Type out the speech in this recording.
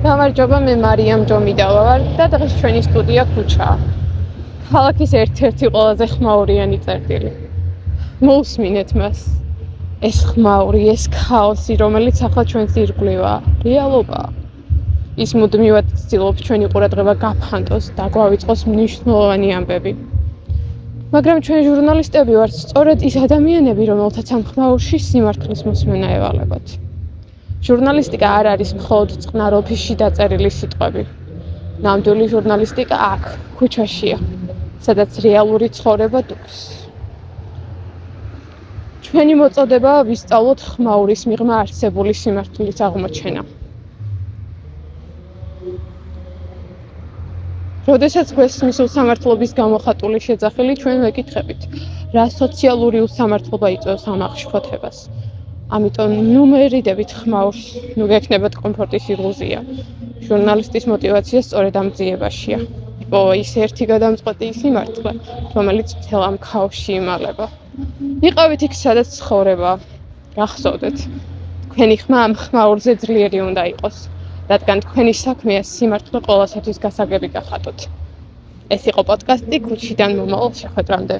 გამარჯობა, მე მარიამ ჯომიდავა ვარ და დღეს ჩვენი სტუდია ქუჩაა. ქალაქის ერთ-ერთი ყველაზე ხმაურიანი წერტილი. მოусმინეთ მას. ეს ხმაური, ეს ქაოსი, რომელიც ახლა ჩვენს ირგვლივაა, რეალობაა. ის მუდმივად ცდილობს ჩვენი ყურადღება გაფანტოს და გვავიწყოს მნიშვნელოვანი ამბები. მაგრამ ჩვენ ჟურნალისტები ვართ სწორედ ის ადამიანები, რომელთაც ამ ხმაურში სიმართლის მოსმენა ევალებათ. ჟურნალისტიკა არ არის მხოლოდ წყნარ ოფისში დაწერილი სიტყვები. ნამდვილი ჟურნალისტიკა აქ, ქუჩაშია, სადაც რეალური ცხოვრება დუქს. ჩვენი მოწოდებაა ვისწავლოთ ხმაურის მიღმა არსებული სიმართლის აღმოჩენა. როდესაც გვესმის უსამართლობის გამოხატული შეძახილი, ჩვენ ვეკითხებით, რა სოციალური უსამართლობა იწვევს ამ აღშფოთებას. ამიტომ ნუ მერიდებით ხმაურს, ნუ გექნებათ კომფორტის ილუზია. ჟურნალისტის მოტივაცია სწორედ ამ ძიებაშია. ის ერთი გადამწყვეტი სიმართლე, რომელიც მთელ ამ ქაოსში იმალება. იყავით იქ, სადაც ცხოვრება. გახსოვდეთ, თქვენი ხმა ამ ხმაურზე ძლიერი უნდა იყოს, რადგან თქვენი საქმეა სიმართლე ყველასათვის გასაგები გახატოთ. ეს იყო პოდკასტი ქუჩიდან მომავალ შეხვედრამდე.